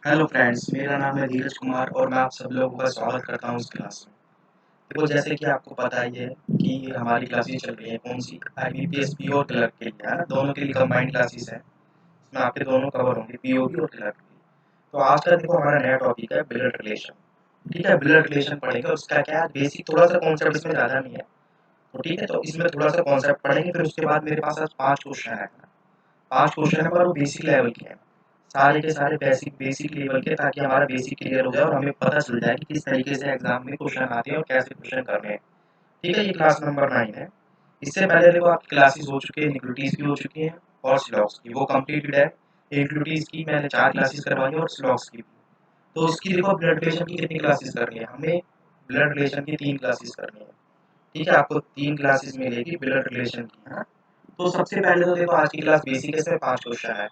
Hello friends, मेरा नाम है धीरज कुमार और मैं आप सब लोगों का स्वागत करता हूँ इस क्लास में। देखो, जैसे कि आपको पता ही है कि हमारी क्लासेस चल रही है कौन सी आईबीपीएस पीओ और क्लर्क के लिए, है ना। दोनों के लिए कंबाइंड क्लासेस है, इसमें आपके दोनों कवर होंगे, पीओ की और क्लर्क की। तो आज का देखो हमारा नया टॉपिक है ब्लड रिलेशन। ठीक है, ब्लड रिलेशन पढ़ेंगे और उसका क्या है बेसिक थोड़ा सा कॉन्सेप्ट, इसमें ज़्यादा नहीं है। तो ठीक है, तो इसमें थोड़ा सा कॉन्सेप्ट पढ़ेंगे, फिर उसके बाद मेरे पास आज 5 क्वेश्चन है। 5 क्वेश्चन है पर वो बेसिक लेवल के हैं, सारे के सारे बेसिक बेसिक लेवल के, ताकि हमारा बेसिक क्लियर हो जाए और हमें पता चल जाए कि किस तरीके से एग्जाम में क्वेश्चन आते हैं और कैसे क्वेश्चन करने हैं। ठीक है, ये क्लास नंबर 9 है। इससे पहले देखो आपकी क्लासेस हो चुकी है, न्यूक्लियोटाइड्स की हो चुकी हैं और स्लॉग्स की, वो कंप्लीटेड है। न्यूक्लियोटाइड्स की मैंने 4 क्लासेस करवाई है और स्लॉग्स की भी। तो उसकी देखो ब्लड रिलेशन की कितनी क्लासेस करनी है हमें, ब्लड रिलेशन की 3 क्लासेस करनी है। ठीक है, आपको 3 क्लासेस मिलेगी ब्लड रिलेशन की, है ना। तो सबसे पहले तो देखो आज की क्लास बेसिक है, इसमें 5 क्वेश्चन है।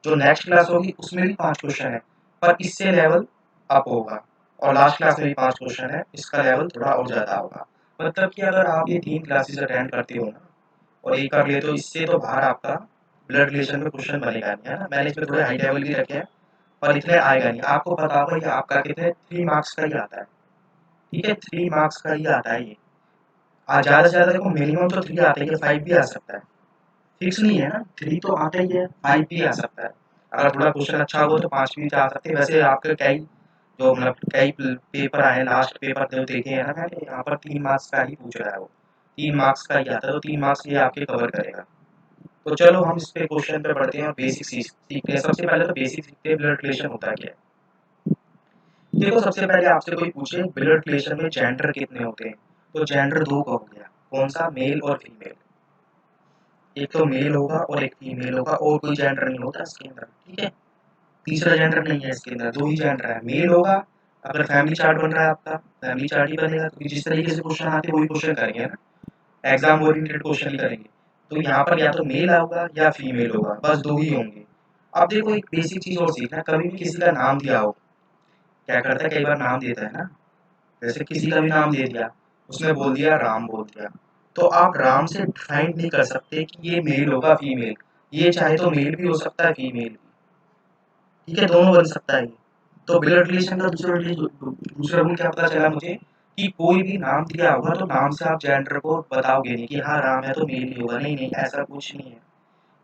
जो नेक्स्ट क्लास होगी उसमें भी 5 क्वेश्चन है, पर इससे लेवल अप होगा। और लास्ट क्लास में भी 5 क्वेश्चन है, इसका लेवल थोड़ा और ज़्यादा होगा। मतलब कि अगर आप ये 3 क्लासेस अटेंड करते हो ना और ये कर लेते हो, इससे तो बाहर आपका ब्लड रिलेशन में क्वेश्चन बनेगा नहीं, है ना। मैंने इसमें थोड़े हाई लेवल भी रखे हैं, पर इतने आएगा नहीं। आपको पता होगा ये आपका कितने 3 मार्क्स का ही आता है। ठीक है, 3 मार्क्स का ही आता है ये। आज ज़्यादा से ज़्यादा देखो मिनिमम तो 3 आता ही है, 5 भी आ सकता है। फिक्स नहीं है ना, 3 तो आता ही है, 5 भी आ सकता है। अगर थोड़ा क्वेश्चन अच्छा हो तो 5 भी आ सकते हैं। वैसे आपके कई जो मतलब कई पेपर आए हैं, लास्ट पेपर जो देखे हैं ना मैंने, यहाँ पर 3 मार्क्स का ही पूछ रहा है वो, 3 मार्क्स का ही आता है, तो 3 मार्क्स ये आपके कवर करेगा। तो चलो हम इस पे क्वेश्चन पे पढ़ते हैं और बेसिक सीखते हैं। सबसे पहले तो बेसिक सीखते हैं ब्लड रिलेशन होता क्या है। देखो, सबसे पहले आपसे कोई पूछे ब्लड रिलेशन में जेंडर कितने होते हैं, तो जेंडर 2 का हो गया, कौन सा, मेल और फीमेल। एक तो मेल होगा और एक फीमेल होगा, और कोई जेंडर नहीं होता इसके अंदर। ठीक है, तीसरा जेंडर नहीं है इसके अंदर, 2 ही जेंडर है। मेल होगा, अगर फैमिली चार्ट बन रहा है आपका, फैमिली चार्ट ही बनेगा, क्योंकि जिस तरीके से क्वेश्चन आते हैं वही क्वेश्चन करेंगे ना, एग्जाम ओरिएंटेड क्वेश्चन ही करेंगे। तो यहाँ पर या तो मेल होगा या फीमेल होगा, बस 2 ही होंगे। अब देखो एक बेसिक चीज और सीखना, कभी भी किसी का नाम दिया हो, क्या करता है कई बार नाम देता है ना, जैसे किसी का भी नाम दे दिया, उसने बोल दिया राम बोल दिया, तो आप राम से डिफाइन नहीं कर सकते कि ये मेल होगा फीमेल। ये चाहे तो मेल भी हो सकता है, फीमेल भी। ठीक है, दोनों बन सकता है। तो ब्लड रिलेशन का दूसरा रूल क्या पता चला मुझे, कि कोई भी नाम दिया होगा तो नाम से आप जेंडर को बताओगे नहीं कि हाँ राम है तो मेल ही होगा। नहीं नहीं, ऐसा कुछ नहीं है।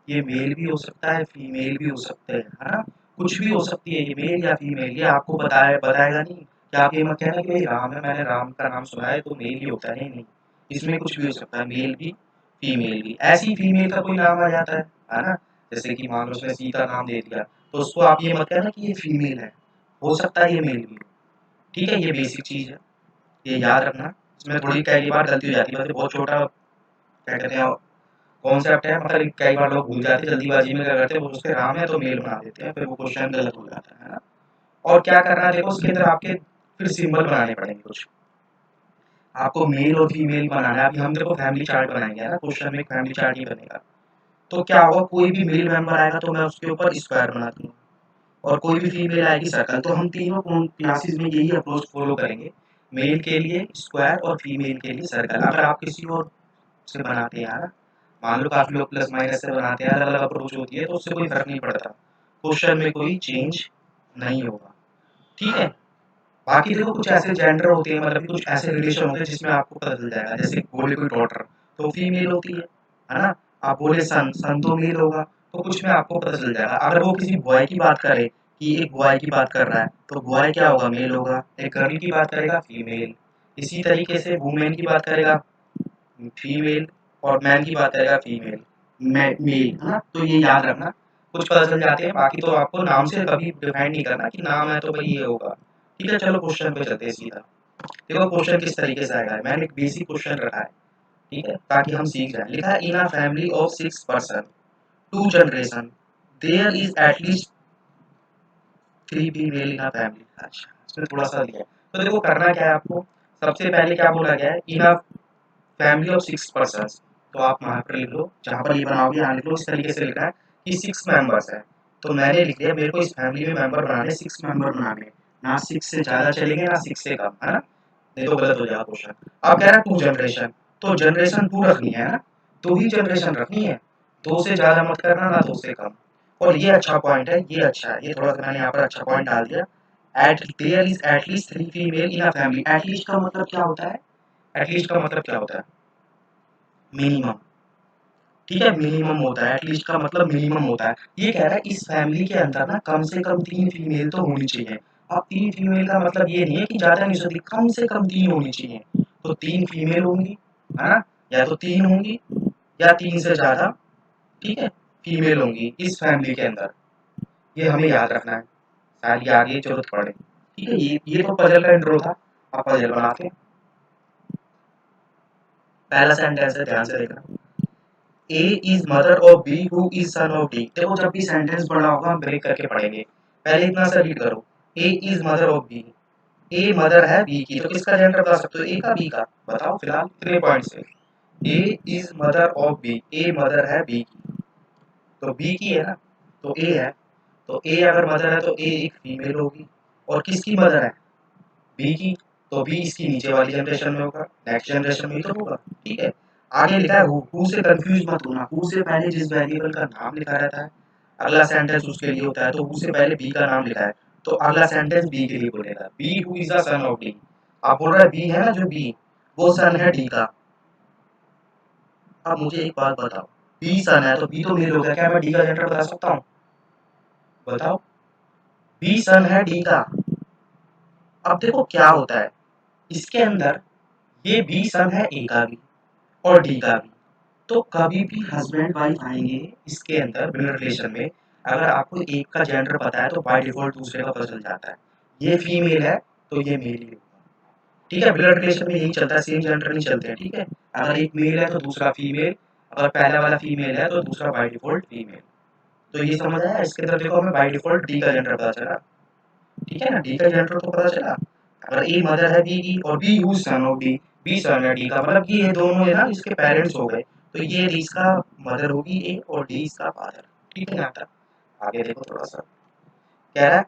ये मेल भी हो सकता है, फीमेल भी हो सकते हैं, है ना। कुछ भी हो सकती है ये, मेल या फीमेल, ये आपको बताएगा नहीं कि आप ये मत कहना कि भाई राम है, मैंने राम का नाम सुना है तो मेल ही होता है। नहीं नहीं, इसमें कुछ भी हो सकता है, मेल भी फीमेल भी। ऐसी फीमेल का कोई नाम आ जाता है ना। जैसे कि मान लो उसने सीता नाम दे दिया, तो उसको आप ये मत कहना कि ये फीमेल है, हो सकता है ये मेल भी हो। ठीक है, ये बेसिक चीज है, ये याद रखना। इसमें थोड़ी कई बार गलती हो जाती है, वैसे बहुत छोटा क्या कहते हैं कॉन्सेप्ट है, मतलब कई बार लोग भूल जाते हैं जल्दीबाजी में, क्या करते हैं वो सोचते हैं राम है तो मेल बना देते हैं, फिर वो क्वेश्चन गलत हो जाता है ना। और क्या करना है देखो, उसके अंदर आपके फिर सिंबल बनाने पड़ेंगे कुछ, आपको मेल और फीमेल बनाना है। अभी हम देखो फैमिली चार्ट बनाएंगे ना, क्वेश्चन में फैमिली चार्ट ही बनेगा। तो क्या होगा, कोई भी मेल मेंबर आएगा तो मैं उसके ऊपर स्क्वायर बना दूंगा, और कोई भी फीमेल आएगी सर्कल। तो हम तीनों क्लासेस में यही अप्रोच फॉलो करेंगे, मेल के लिए स्क्वायर और फीमेल के लिए सर्कल। अगर आप किसी और से बनाते हैं यार, मान लो काफी लोग प्लस माइनस से बनाते हैं, अलग अलग अप्रोच होती है, तो उससे कोई फर्क नहीं पड़ता, क्वेश्चन में कोई चेंज नहीं होगा। ठीक है, बाकी देखो कुछ ऐसे जेंडर होते हैं, मतलब कुछ ऐसे रिलेशन होते हैं जिसमें आपको पता चल जाएगा। जैसे बोले कोई डॉटर तो फीमेल होती है ना। आप बोले सन, सन तो मेल होगा, तो कुछ में आपको पता चल जाएगा। अगर वो किसी बॉय की बात करे, कि एक बॉय की बात कर रहा है, तो बॉय क्या होगा, मेल होगा। एक गर्ल की बात करेगा, फीमेल। इसी तरीके से वुमेन की बात करेगा, फीमेल। और मैन की बात करेगा, फीमेल मेल, है ना। तो ये याद रखना, कुछ पता चल जाते हैं। बाकी तो आपको नाम से कभी डिफाइन नहीं करना कि नाम है तो भाई ये होगा। ठीक है, चलो क्वेश्चन पे चलते हैं सीधा। देखो क्वेश्चन किस तरीके से आएगा, मैंने एक बेसिक क्वेश्चन रखा है, ठीक है, ताकि हम सीख जाए। लिखा है in a family of 6 person, 2 generation, there is at least 3 female in a family. अच्छा, इसमें थोड़ा सा दिया है। तो देखो करना क्या है आपको, सबसे पहले क्या बोला गया है, in a family of 6 person. तो आप वहाँ पर लिख लो, जहाँ पर ये बनाओगे यहाँ लिख लो, इस तरीके से लिखना है कि 6 मेंबर्स है। तो मैंने लिख दिया, मेरे को इस फैमिली में मेंबर बनाने, 6 मेंबर बनाने, ना 6 से ज़्यादा चलेंगे ना 6 से कम, है ना। नहीं तो गलत हो जाएगा क्वेश्चन। अब कह रहा है 2 जनरेशन, तो जनरेशन 2 रखनी है ना, 2 ही जनरेशन रखनी है, 2 से ज़्यादा मत करना, ना 2 से कम। और ये अच्छा पॉइंट है, ये अच्छा है, ये थोड़ा सा मैंने यहाँ पर अच्छा पॉइंट डाल दिया। Eight there is at least 3 female in a family. At least का मतलब क्या होता है? एटलीस्ट का मतलब क्या होता है? मिनिमम। ठीक है, मिनिमम होता है, एटलीस्ट का मतलब मिनिमम होता है। ये कह रहा है इस फैमिली के अंदर ना कम से कम 3 फीमेल तो होनी चाहिए। अब 3 फीमेल का मतलब ये नहीं है कि ज़्यादा नहीं हो सकती, कम से कम 3 होनी चाहिए। तो 3 फीमेल होंगी, है ना? या तो 3 होंगी या 3 से ज़्यादा, ठीक है, फीमेल होंगी इस फैमिली के अंदर। ये हमें याद रखना है, शायद ये आगे जरूरत पड़े। ठीक है, ये तो पजल का इंट्रो था। अब पजल बनाते हैं। पहला सेंटेंस है, ध्यान से देखना। A is mother of B who is son of D. देखो जब भी सेंटेंस पढ़ा होगा हम ब्रेक करके पढ़ेंगे। पहले इतना सा रीड करो। A is mother of B. A mother है बी की, तो किसका जेंडर बता सकते हो? ए का, बी का? बताओ फिलहाल इतने पॉइंट से। A is mother of B, A mother है बी की, तो बी की है ना, तो ए है। तो ए अगर मदर है तो ए एक फीमेल होगी। और किसकी मदर है? बी की। तो बी इसकी नीचे वाली जनरेशन में होगा, नेक्स्ट जनरेशन में ही तो होगा। ठीक है, आगे लिखा है हु से कंफ्यूज मत होना। हु से पहले जिस वेरिएबल का नाम लिखा रहता है अगला सेंटेंस उसके लिए होता है। तो हु से पहले बी का नाम लिखा है तो अगला सेंटेंस बी के लिए बोलेगा। B who is the son of D. आप बोल रहे बी है ना, जो बी वो सन है डी का। अब मुझे एक बात बताओ, बी सन है तो बी तो मेल हो गया, क्या मैं डी का जेंडर बता सकता हूँ? बताओ, बी सन है डी का। अब देखो क्या होता है इसके अंदर, ये बी सन है ए का भी और डी का भी। तो कभी भी हस्बैंड वाइफ आएंगे इसके अंदर ब्लड रिलेशन में, अगर आपको एक का जेंडर पता है तो बाय डिफॉल्ट दूसरे का पता चल जाता है। ये फीमेल है तो ये मेल ही होगा। ठीक है, ब्लड रिलेशन में यही चलता है, सेम जेंडर नहीं चलते हैं। ठीक है, अगर एक मेल है तो दूसरा फीमेल, अगर पहला वाला फीमेल है तो दूसरा बाय डिफॉल्ट फीमेल। तो ये समझ आया? इसके अंदर देखो हमें बाय डिफॉल्ट डी का जेंडर पता चला। ठीक है ना, डी का जेंडर तो पता चला। अगर ए मदर है बी की और B who son of D, B son है डी का, मतलब कि ये दोनों है ना इसके पेरेंट्स हो गए। तो ये इसका मदर होगी ए और डी इसका फादर। ठीक है ना? आता आगे देखो थोड़ा सा, कह रहा है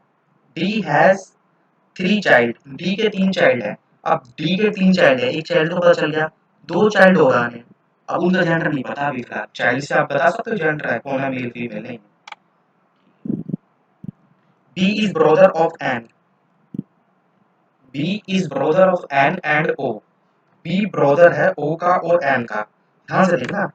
डी हैज 3 चाइल्ड। डी के 3 चाइल्ड है। अब डी के 3 चाइल्ड है, एक चाइल्ड तो पता चल गया, 2 चाइल्ड हो रहा है। अब उनका जेंडर नहीं पता अभी फिलहाल। चाइल्ड से आप बता सकते हो जेंडर है कौन है, मेल फीमेल नहीं। B is brother of N. B is brother of N and O. B brother है ओ का और एन का। ध्यान से देखना,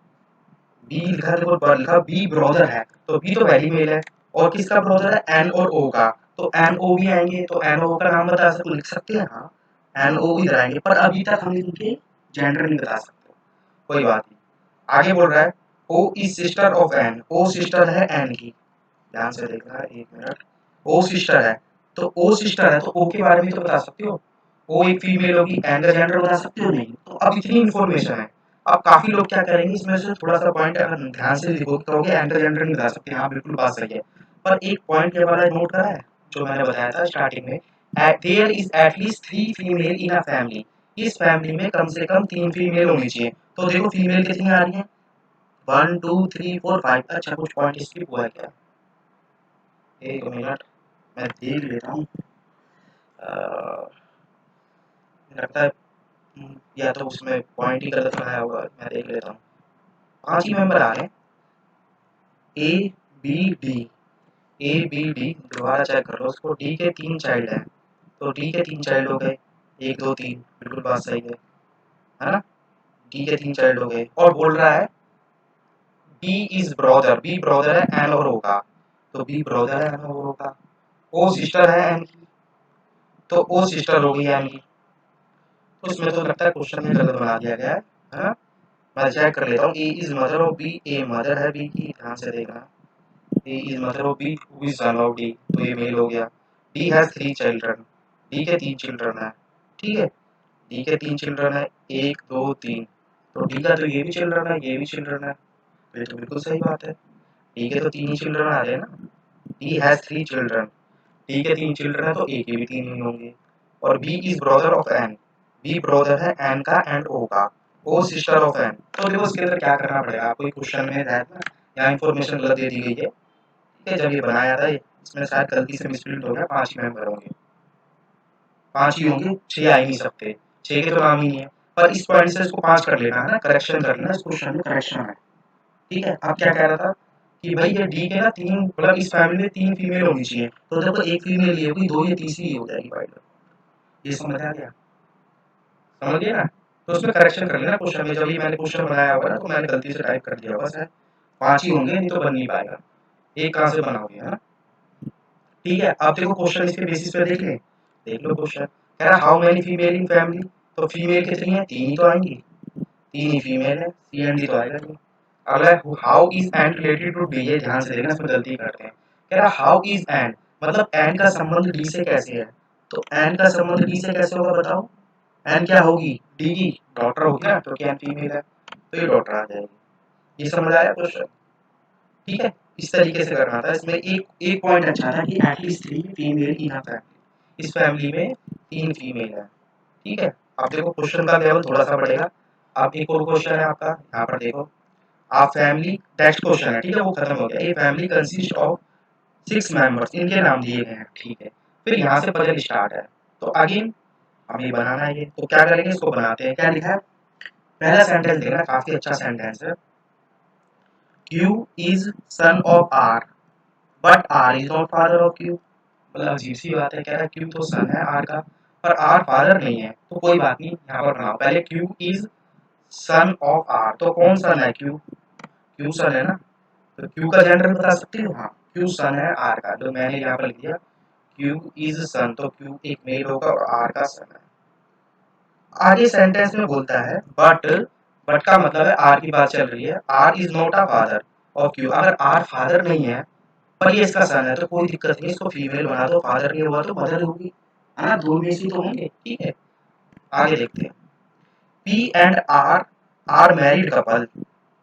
बी लिखा देखो, लिखा बी ब्रदर है तो बी तो वैली मेल है। और किसका ब्रदर है? एन और ओ का। तो एन ओ भी आएंगे तो एन ओ का नाम बता सकते, लिख सकते हैं। हाँ, एन ओ इधर आएंगे, पर अभी तक हम इनके जेंडर नहीं बता सकते। कोई बात नहीं, आगे बोल रहा है O is sister of N. O sister है एन की। ध्यान से देखना, एक मिनट। ओ सिस्टर है तो ओ सिस्टर है तो ओ के बारे में तो बता सकते हो। ओ एक फीमेल होगी, एन का जेंडर बता सकते हो? नहीं। तो अब इतनी इन्फॉर्मेशन है। अब काफी लोग क्या करेंगे इसमें से थोड़ा सा पॉइंट अगर ध्यान से लिखोगे कहोगे एन का जेंडर नहीं बता सकते। हाँ बिल्कुल बात सही है, पर एक पॉइंट ये वाला नोट करा है जो मैंने बताया था स्टार्टिंग में, there is at least 3 female in a family. इस फैमिली में कम से कम 3 फीमेल होनी चाहिए। तो देखो फीमेल कितनी आ रही है, 1 2 3 4 5। अच्छा कुछ पॉइंट स्किप हुआ है क्या? एक मिनट मैं देख लेता हूँ। लगता है या तो उसमें पॉइंट ही गलत बनाया होगा, मैं देख लेता हूँ। 5 ही मेंबर आ रहे हैं, A B D. A B D दोबारा चेक कर लो उसको। डी के 3 चाइल्ड हैं तो डी के 3 चाइल्ड हो गए, 1 2 3, बिल्कुल बात सही है ना? डी के 3 चाइल्ड हो गए। और बोल रहा है B is brother. B brother है एन और ओ का, तो बी ब्रदर है एन और ओ का। ओ सिस्टर है एन की, तो ओ सिस्टर होगी एन की। तो इसमें तो लगता है क्वेश्चन में गलत बना दिया गया है ना? मैं चेक कर लेता हूँ। A is mother of B, A mother है बी की, ध्यान से देखना। A is mother of B who is son of D, तो ये मेल हो गया। D has 3 children. डी के 3 चिल्ड्रन है। ठीक है, डी के 3 चिल्ड्रन है, 1 2 3। तो डी का तो ये भी चिल्ड्रन है, ये भी चिल्ड्रन है, तो ये तो बिल्कुल सही बात है। डी के तो 3 ही चिल्ड्रन आ रहे हैं ना। D has 3 children. डी के 3 चिल्ड्रन है तो ए के भी 3 ही होंगे। और B is brother of N. B brother है एन का एंड ओ का। O sister of N. तो देखो इसके अंदर क्या करना पड़ेगा आपको, क्वेश्चन में है ना यहाँ इन्फॉर्मेशन गलत दे दी गई है। ठीक है, जब ये बनाया था इसमें शायद गलती से मिसप्रिंट हो गया, 5 ही मेंबर होंगे, 5 ही होंगे, 6 आ ही नहीं सकते, 6 के तो नाम ही नहीं है। पर इस पॉइंट से इसको 5 कर लेना है ना, करेक्शन कर लेना, इस क्वेश्चन में करेक्शन है। ठीक है, अब क्या कह रहा था, कि भाई ये डी के ना तीन, मतलब इस फैमिली में तीन फीमेल होनी चाहिए, तो देखो एक फीमेल ही होगी, दो या तीसरी ही हो जाएगी पाइलट। ये समझ आ गया? समझ गए ना? तो उसमें करेक्शन कर लेना क्वेश्चन में, जब भी मैंने क्वेश्चन बनाया होगा ना तो मैंने गलती से टाइप कर दिया होगा शायद, 5 ही होंगे, नहीं तो बन नहीं पाएगा। एक कहाँ से बनाओगे, है ना? ठीक है, अब देखो क्वेश्चन इसके बेसिस पे देख ले, देख लो क्वेश्चन कह रहा how many female in family, तो फीमेल कितनी है, तीन ही तो आएंगी, तीन ही फीमेल है, सी एंड डी तो आएगा नहीं। अगला how is N related to D, ये ध्यान से देखना, इसमें गलती करते हैं। कह रहा हाउ इज एंड, मतलब एंड का संबंध डी से कैसे है, तो एंड का संबंध डी से कैसे होगा बताओ? एंड क्या होगी, डी की डॉटर होगी ना, तो क्या फीमेल है, तो ये डॉटर आ जाएगी। ये समझ आया क्वेश्चन? ठीक है, इस तरीके से करना था। इसमें एक एक पॉइंट अच्छा था कि at least 3 female in a family, इस फैमिली में 3 फीमेल है। ठीक है, अब देखो क्वेश्चन का लेवल थोड़ा सा बढ़ेगा। अब एक और क्वेश्चन है आपका, यहाँ पर देखो, आप फैमिली, नेक्स्ट क्वेश्चन है, ठीक है, वो खत्म हो गया। ये फैमिली कंसिस्ट ऑफ 6 मेंबर्स, इनके नाम दिए गए हैं, ठीक है। फिर यहाँ से पजल स्टार्ट है, तो अगेन हमें बनाना है ये, तो क्या करेंगे, इसको बनाते हैं। क्या लिखा है, पहला सेंटेंस देखना, काफी अच्छा सेंटेंस है। Q is son of R, but R is not father of Q। मतलब अजीब सी बात है, कह रहा है Q तो सन है R का, पर R फादर नहीं है। तो कोई बात नहीं, यहाँ पर बनाओ पहले, Q is son of R, तो कौन सन है, Q, Q सन है ना, तो Q का जेंडर बता सकते हो, हाँ, Q सन है R का, तो मैंने यहाँ पर लिख दिया Q is सन, तो Q एक मेल होगा और R का सन है। आगे सेंटेंस में बोलता है बट का मतलब है आर की बात चल रही है, R is not a father of Q, अगर आर फादर नहीं है पर ये इसका सन है तो कोई दिक्कत नहीं, इसको फीमेल बना दो, फादर नहीं हुआ तो मदर होगी, है ना, दो में से तो होंगे। ठीक है, आगे देखते हैं। P and R are married couple,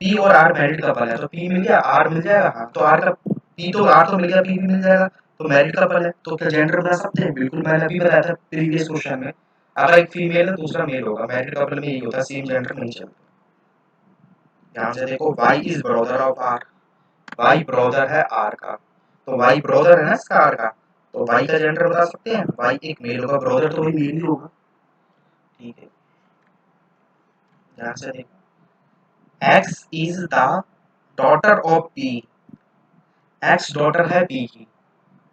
P और आर मैरिड कपल है, तो पी मिल गया, आर मिल जाएगा, हाँ, तो आर का पी तो आर तो मिल गया, पी भी मिल जाएगा, तो मैरिड कपल है, तो क्या जेंडर बता सकते हैं, बिल्कुल, मैंने अभी बताया था प्रीवियस क्वेश्चन में, अगर एक फीमेल है दूसरा मेल होगा, मैरिड कपल में यही होता है, सेम जेंडर नहीं चलता। ध्यान से देखो, Y is brother of R, Y brother है आर का, तो वाई ब्रदर है ना इसका आर का, तो वाई का जेंडर बता सकते हैं, वाई एक मेल होगा, ब्रदर तो वही मेल ही होगा। ठीक है, ध्यान से देखो, x is the daughter of P, x daughter है पी की,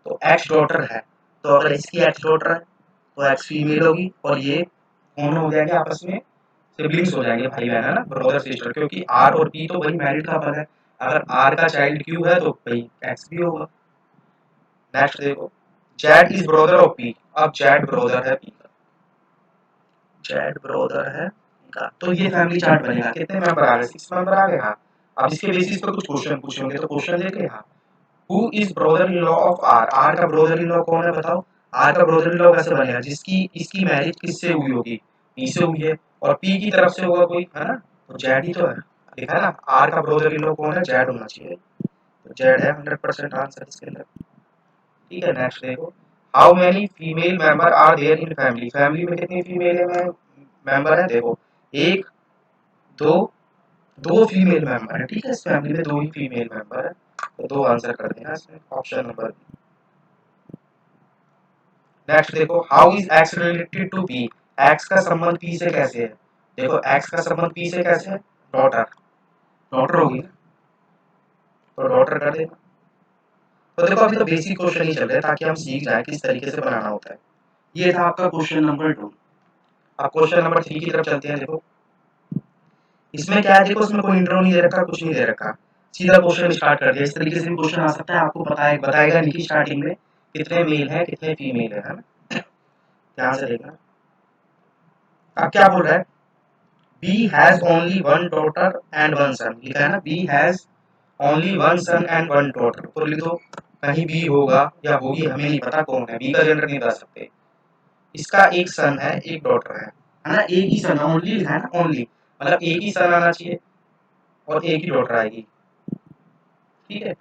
तो एक्स डॉटर है, तो अगर इसकी एक्स डॉटर है तो एक्स फीमेल होगी, और ये कौन हो जाएंगे आपस में, सिबलिंग्स हो जाएंगे, भाई बहन, है ना, ब्रदर सिस्टर, क्योंकि आर और पी तो वही मैरिड कपल है, अगर आर का चाइल्ड क्यू है तो भाई एक्स भी होगा। नेक्स्ट देखो, Z is brother of P, अब जेड ब्रदर है पी का, जेड ब्रदर है पी का, तो ये फैमिली चार्ट बनेगा, कितने मेंबर आ गए, 6 मेंबर आ गए, हाँ। अब इसके बेसिस पर कुछ क्वेश्चन पूछे होंगे, तो क्वेश्चन देख ले, हाँ। Who is brother in law of R, R का ब्रदर इन लॉ कौन है बताओ, आर का ब्रदर इन लॉ कैसे बनेगा, जिसकी इसकी मैरिज किससे हुई होगी, पी से हुई है, और पी की तरफ से होगा कोई, है ना, तो जेड ही तो है, लिखा है ना, आर का ब्रदर इन लॉ कौन है, जेड होना चाहिए, तो जेड है 100% आंसर इसके अंदर। ठीक है, नेक्स्ट देखो, how many female member are there in family, family में कितनी फीमेल है मेंबर है, देखो, एक, दो, दो फीमेल मेंबर है, ठीक है, इस फैमिली में दो ही फीमेल मेंबर है, तो दो आंसर कर देना इसमें, ऑप्शन नंबर। नेक्स्ट देखो, how is X related to P, X का संबंध पी से कैसे है, देखो एक्स का संबंध पी से कैसे है, डॉटर, डॉटर होगी ना, तो डॉटर कर देना। तो देखो अभी तो बेसिक क्वेश्चन ही चल रहे हैं ताकि हम सीख जाए किस तरीके से बनाना होता है। ये था आपका क्वेश्चन नंबर 2। अब क्वेश्चन नंबर 3 की तरफ चलते हैं। देखो इसमें क्या है, देखो इसमें कोई इंट्रो नहीं दे रखा, कुछ नहीं दे रखा, सीधा क्वेश्चन स्टार्ट कर दिया। इस तरीके से भी क्वेश्चन आ सकता है, आपको बताएगा नहीं कि स्टार्टिंग में कितने मेल है कितने फीमेल है ना। ध्यान से देखना, अब क्या बोल रहा है, B has only one daughter and one son, लिखा है ना, B has only one son and one daughter, तो लिख दो, कहीं B होगा या होगी, हमें नहीं पता कौन है, B का जेंडर नहीं बता सकते। इसका एक सन है एक डॉटर है ना, एक ही सन, ओनली लिखा है ना, ओनली मतलब एक ही सन आना चाहिए और एक ही डॉटर आएगी। ठीक है,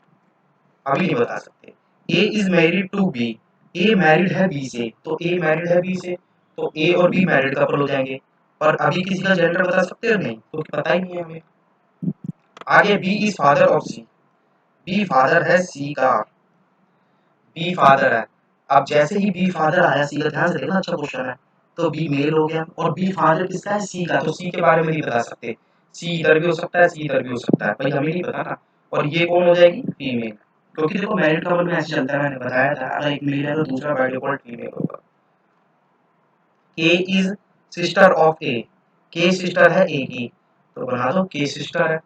अभी नहीं बता सकते। A is married to B, A married है B से, तो A मैरिड है B से, तो A और B मैरिड कपल हो जाएंगे, और अभी किसी का जेंडर बता सकते हो नहीं, तो पता ही नहीं है हमें। आगे B is father of C, B father है C का, B फादर है। अब जैसे ही B फादर आया C का, ध्यान से देखना, अच्छा क्वेश्चन है, तो B मेल हो गया, और B फादर किसका है, C का, तो C के बारे में नहीं बता सकते, C इधर भी हो सकता है C इधर भी हो सकता है, भाई हमें नहीं पता ना, और ये कौन हो जाएगी, फीमेल। क्योंकि देखो मैरिड कपल में ऐसे चलता है, मैंने बताया था, अगर एक मेल है तो दूसरा बाय डिफॉल्ट फीमेल होगा। के इज सिस्टर ऑफ ए, के सिस्टर है ए की, तो बना दो के सिस्टर है,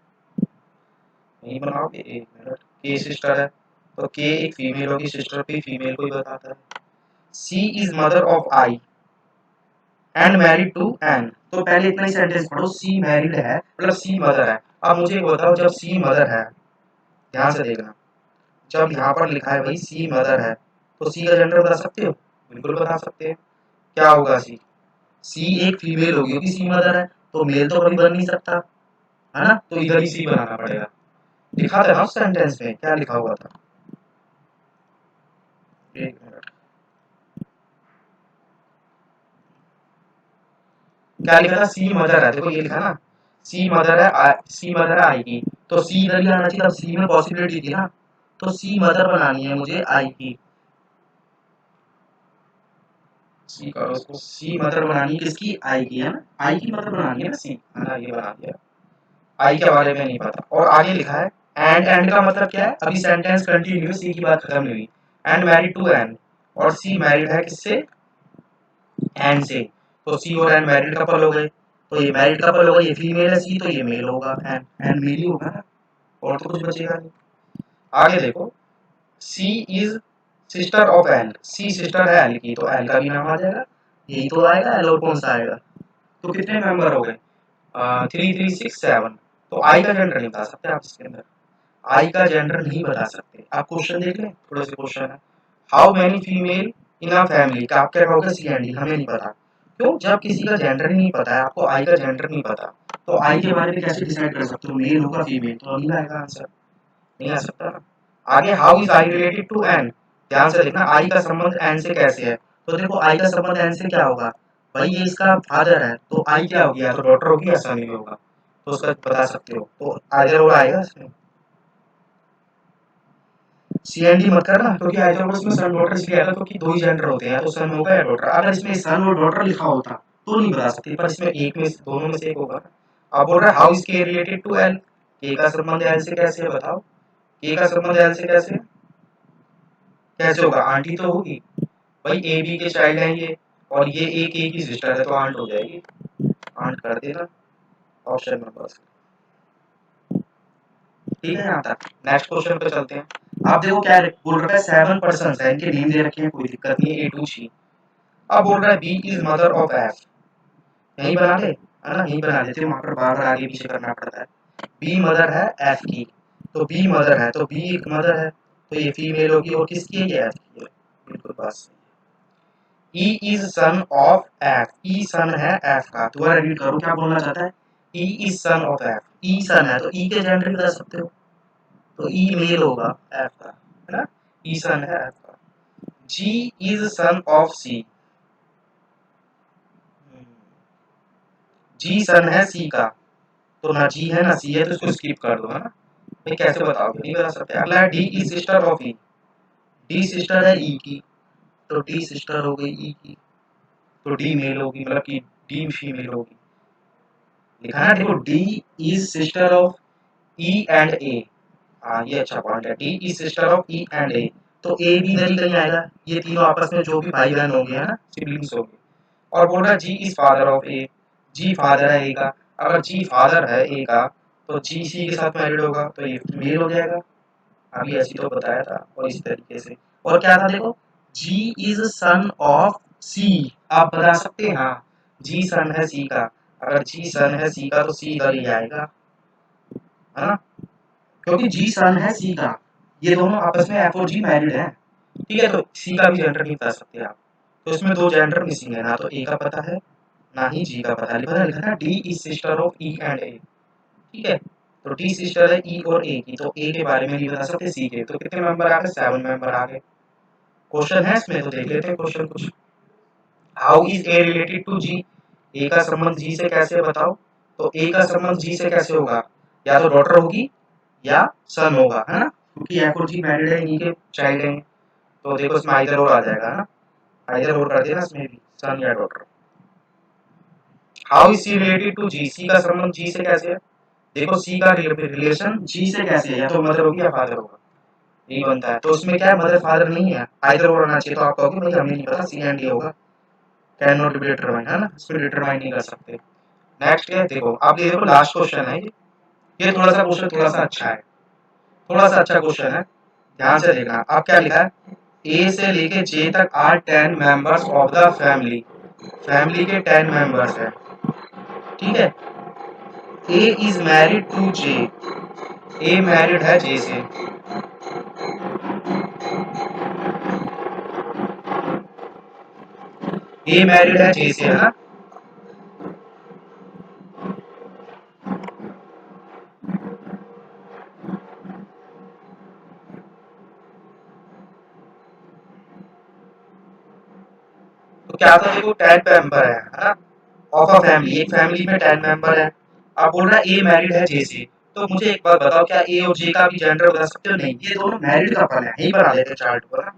नहीं बनाओगे, एक मिनट, के सिस्टर है तो के एक फीमेल होगी, सिस्टर भी फीमेल को ही बताता है। C is mother of I and married to N, तो पहले इतना ही सेंटेंस पढ़ो, सी मैरिड है मतलब सी मदर है। अब मुझे बताओ, जब सी मदर है, ध्यान से देखना, जब यहाँ पर लिखा है भाई सी मदर है, तो सी का जेंडर बता सकते हो, बिल्कुल बता सकते हैं, क्या होगा सी, सी एक फीमेल होगी क्योंकि सी मदर है, तो मेल तो कभी बन नहीं सकता, है ना, तो इधर ही सी बनाना पड़ेगा। लिखा था ना उस सेंटेंस में, क्या लिखा हुआ था, एक मिनट, क्या लिखा था, सी मदर है, देखो ये लिखा ना, सी मदर है, सी मदर है आई की, तो सी इधर ही आना चाहिए, तब सी में पॉसिबिलिटी थी ना, तो सी मदर बनानी है मुझे आई की, सी करो उसको, सी मदर बनानी है किसकी, आई की, है ना, आई की मदर बनानी है ना सी, है ना, ये बना दिया। आई के बारे में नहीं पता, और आगे लिखा है एंड का मतलब क्या है, अभी सेंटेंस कंटिन्यू, सी की बात खत्म नहीं हुई, एंड मैरिड टू एन, और सी मैरिड है किससे, एन से, तो सी और एन मैरिड कपल हो गए, तो ये मैरिड कपल होगा, ये फीमेल है सी, तो ये मेल होगा, एन मेल ही होगा ना, और तो कुछ बचेगा नहीं। आगे देखो, C is sister of L, C sister है एल की, तो एल का भी नाम आ जाएगा, यही तो आएगा एल, और कौन सा आएगा, तो कितने मेंबर हो गए, 3 3 6 7, तो आई का जेंडर नहीं बता सकते आप इसके अंदर, आई का जेंडर नहीं बता सकते आप, क्वेश्चन देख लें, थोड़े से क्वेश्चन है, how many female in a family, का आप क्या कहोगे, सी एंड डी, हमें नहीं पता, क्यों, जब किसी का जेंडर ही नहीं पता है, आपको आई का जेंडर नहीं पता, तो आई के बारे में कैसे डिसाइड कर सकते हो, मेल होगा फीमेल, तो नहीं आएगा आंसर, नहीं आ सकता ना। आगे how is I related to N, ध्यान से देखना आई का संबंध एन से कैसे है, तो देखो आई का संबंध एन से क्या होगा, भाई ये इसका फादर है, तो आई क्या होगी, या तो डॉटर होगी या सन होगा, तो उसका बता सकते हो, तो आइदर और आएगा इसमें, सी एंड डी मत करना, क्योंकि आइदर और इसमें सन डॉटर इसलिए आएगा क्योंकि दो ही जेंडर होते हैं, तो सन होगा या डॉटर, अगर इसमें सन और डॉटर लिखा होता तो नहीं बता सकते, पर इसमें एक में दोनों में से एक होगा। अब बोल रहा है हाउ इज के रिलेटेड टू एल, के का संबंध एल से कैसे है बताओ, के का संबंध एल से कैसे, कैसे होगा, आंटी तो होगी, भाई ए बी के चाइल्ड हैं ये, और ये एक ए की सिस्टर है, तो आंट हो जाएगी, आंट कर देना, ऑप्शन नंबर, ठीक है यहाँ तक। नेक्स्ट क्वेश्चन पे चलते हैं। आप देखो क्या बोल रहा है, 7 पर्सन है, इनके नेम दे रखे हैं, कोई दिक्कत नहीं है, ए टू सी। अब बोल रहा है B is mother of F, यही बना ले, है ना, यही बना लेते हैं, वहां पर बार बार आगे पीछे करना पड़ता है, बी मदर है एफ की, तो बी मदर है, तो बी एक मदर है, तो ये फीमेल होगी, और किसकी है, ये एफ की है, बिल्कुल बस। E is son of F, E son है एफ का, दोबारा रीड करो क्या बोलना चाहता है, E is son of F, E son है, तो ई के जेंडर बता सकते हो, तो ई मेल होगा एफ का, है ना, ई सन है एफ का। जी इज सन ऑफ सी, जी सन है सी का, तो ना जी है ना सी है, तो इसको स्किप कर दो, है ना, भाई कैसे बताओगे, नहीं बता सकते। अगला है D is sister of E, D sister है ई की, तो डी सिस्टर हो गई ई की, तो डी मेल होगी, मतलब कि डी फीमेल होगी, लिखा ना, देखो D is sister of E and A, हाँ ये अच्छा पॉइंट है, D is sister of E and A, तो ए भी इधर ही कहीं आएगा, ये तीनों आपस में जो भी भाई बहन होंगे, है ना, सिबलिंग्स होंगे। और बोल रहा है G is father of A, G father है ए का, अगर जी फादर है ए का, तो जी सी के साथ मैरिड होगा, तो ये मेल हो जाएगा, अभी ऐसी तो बताया था, और इस तरीके से। और क्या था देखो, जी इज सन ऑफ सी, आप बता सकते हैं, हाँ जी सन है सी का, अगर जी सन है सी का, तो सी इधर ही आएगा, है ना, क्योंकि जी सन है सी का, ये दोनों आपस में एफ और जी मैरिड हैं, ठीक है, तो सी का भी जेंडर नहीं बता सकते आप, तो इसमें दो जेंडर मिसिंग है, ना तो ए का पता है ना ही जी का पता है, लिखा है D is sister of E and A, ठीक है, तो डी सिस्टर है ई और ए की, तो ए के बारे में नहीं बता सकते सी के, तो कितने मेंबर आ गए, 7 मेंबर आ गए। क्वेश्चन है इसमें, तो देख लेते हैं क्वेश्चन कुछ, how is A related to G, A का संबंध जी से कैसे बताओ, तो ए का संबंध जी से कैसे होगा, या तो डॉटर होगी या सन होगा, है ना, क्योंकि एफ और जी मैरिड है, इन्हीं के चाइल्ड हैं, तो देखो इसमें आइदर और आ जाएगा, है ना, आइदर और कर देना इसमें भी, सन या daughter. How is C related to G, C का संबंध जी से कैसे है, देखो सी का रिलेशन जी से कैसे है, या तो मदर होगी या फादर होगा, यही बनता है। तो उसमें क्या है, मदर फादर नहीं है, आइदर और होना चाहिए। तो आप कहोगे भाई हमें नहीं पता, सी एंड डी होगा, कैन नॉट बी डिटरमाइन, है ना, इसमें डिटरमाइन नहीं कर सकते। नेक्स्ट है, देखो आप ये देखो लास्ट क्वेश्चन है ये थोड़ा सा क्वेश्चन थोड़ा सा अच्छा है, थोड़ा सा अच्छा क्वेश्चन है, ध्यान से देखना। आप क्या लिखा है, ए से लेके जे तक are 10 members of the family, family के 10 मेंबर्स हैं, ठीक है। A is married to J, A married है जे से, ए मैरिड है जे से, है ना। तो क्या था, देखो 10 मेंबर है ना, ऑफ अ फैमिली, एक फैमिली में 10 मेंबर है। आप बोल रहा है ए मैरिड है जे से, तो मुझे एक बात बताओ, क्या ए और जे का भी जेंडर बता सकते हो? नहीं, ये दोनों मैरिड कपल है, यही बना देते चार्ट को ना,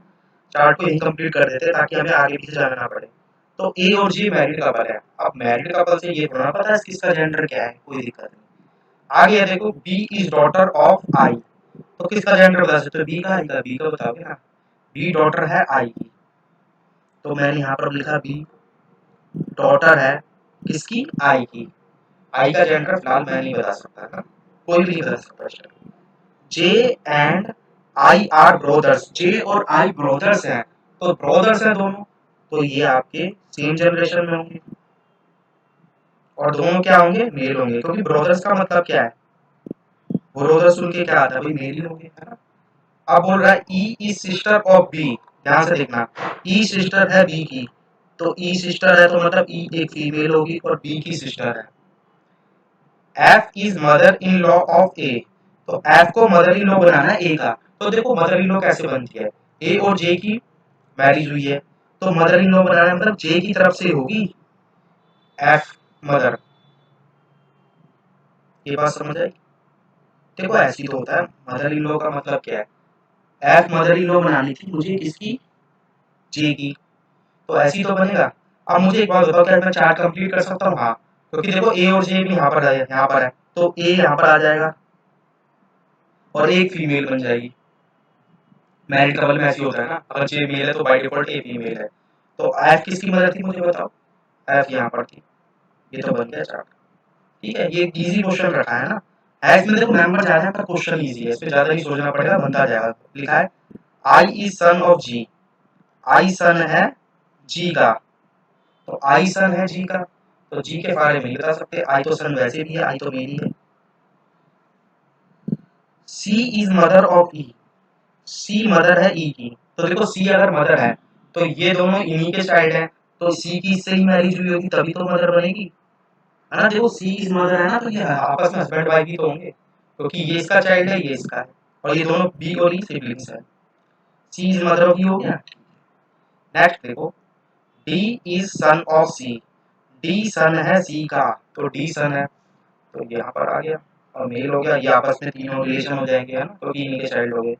चार्ट को यही कंप्लीट कर देते ताकि हमें आगे पीछे जाना ना पड़े। तो ए और जे मैरिड कपल है। अब मैरिड कपल से ये थोड़ा पता है किसका जेंडर क्या है, कोई दिक्कत नहीं। आगे है देखो, बी इज डॉटर ऑफ आई, तो किसका जेंडर बता सकते हो? बी का, आई का, बी का बताओगे ना, बी डॉटर है आई की, तो मैंने यहाँ पर लिखा बी डॉटर है किसकी, आई की। आई का जेंडर फिलहाल मैं नहीं बता सकता ना, कोई भी नहीं बता सकता। J and I are brothers, J और आई ब्रोदर्स हैं, तो ब्रोदर्स हैं दोनों, तो ये आपके सेम जनरेशन में होंगे, और दोनों क्या होंगे, मेल होंगे, क्योंकि ब्रोदर्स का मतलब क्या है, ब्रोदर्स सुन के क्या आता है भाई, मेल ही होंगे, है ना। अब बोल रहा है E is sister of B, ध्यान से देखना, ई सिस्टर है बी की, तो ई सिस्टर है तो मतलब ई एक फीमेल होगी और बी की सिस्टर है। F is mother in law of A, तो एफ को मदर इन लॉ बनाना है ए का, तो देखो मदर इन लॉ कैसे बनती है, ए और जे की मैरिज हुई है, तो मदर इन लॉ बनाना है मतलब जे की तरफ से होगी एफ मदर, ये बात समझ आई। देखो ऐसी तो होता है, मदर इन लॉ का मतलब क्या है, एफ मदर इन लॉ बनानी थी मुझे किसकी, जे की, तो ऐसी तो बनेगा। अब मुझे एक बात बताओ, क्या मैं चार्ट कंप्लीट कर सकता हूँ? हाँ, क्योंकि देखो ए और जे भी यहाँ पर है, तो ए यहाँ पर आ जाएगा और एक फीमेल बन जाएगी। मैरिड कपल में ऐसी होता है ना, अगर जे मेल है तो बाय डिफॉल्ट ए फीमेल है। तो एफ किसकी मदर थी मुझे बताओ, एफ यहाँ पर थी, ये तो बन गया चार्ट। ठीक है, ये इजी क्वेश्चन रखा है ना, एफ में देखो मेंबर ज्यादा है पर क्वेश्चन इजी है, इसमें ज्यादा नहीं सोचना पड़ेगा, बनता जाएगा। लिखा है आई इज सन ऑफ जी, आई सन है जी का, तो आई सन है जी का, तो जी के बारे में नहीं बता सकते, आई तो सन वैसे भी है, आई तो मेरी है। C is mother of E, C mother है ई की, तो देखो सी अगर मदर है तो ये दोनों इन्हीं के चाइल्ड हैं, तो सी की इससे ही मैरिज हुई होगी तभी तो मदर बनेगी, है ना। देखो सी इज मदर है ना, तो ये आपस में हस्बैंड वाइफ ही तो होंगे, क्योंकि ये इसका चाइल्ड है, ये इसका है, और ये दोनों बी और ई सिबलिंग्स है। C is mother of E हो गया। नेक्स्ट देखो, D is son of C, D son है सी का, तो डी सन है, तो यहाँ पर आ गया और मेल हो गया, ये आपस में तीनों रिलेशन हो जाएंगे, है ना, क्योंकि इन्हीं के चाइल्ड हो गए।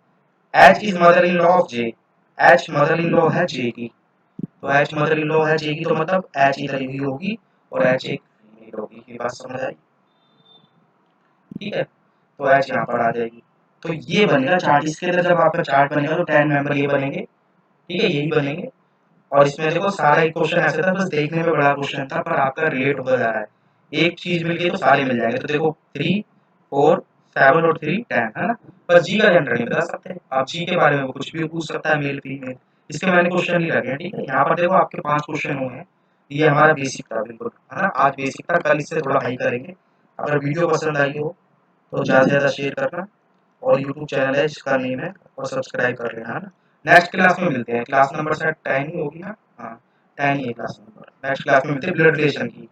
H is mother in law of J, H mother in law है जे की, तो एच मदर इन लॉ है जे की, तो मतलब एच इधर ही होगी और एच एक फीमेल होगी, ये बात समझ आई। ठीक है, तो एच यहाँ पर आ जाएगी, तो ये बनेगा चार्ट। इसके अंदर जब आपका चार्ट बनेगा तो 10 मेंबर ये बनेंगे, ठीक है, यही बनेंगे। और इसमें देखो सारा एक क्वेश्चन ऐसा था, बस देखने में बड़ा क्वेश्चन था पर आपका रिलेट होता जा रहा है, एक चीज मिल गई तो सारे मिल जाएंगे। तो देखो 3 4 7 और 3 10, है ना। बस जी का जेंडर नहीं बता सकते, आप जी के बारे में कुछ भी पूछ सकता है, मेल फीमेल, इसके मैंने क्वेश्चन नहीं रखे हैं। ठीक है, यहाँ पर देखो आपके 5 क्वेश्चन हुए हैं, ये हमारा बेसिक था बिल्कुल, है ना, आज बेसिक था, कल इससे थोड़ा हाई करेंगे। अगर वीडियो पसंद आई हो तो ज़्यादा से ज़्यादा शेयर करना, और यूट्यूब चैनल है जिसका नेम है, और सब्सक्राइब कर लेना, है ना। नेक्स्ट क्लास में मिलते हैं, क्लास नंबर शायद 10 ही होगी ना, हाँ 10 ही है क्लास नंबर। नेक्स्ट क्लास में मिलते हैं ब्लड रिलेशन की।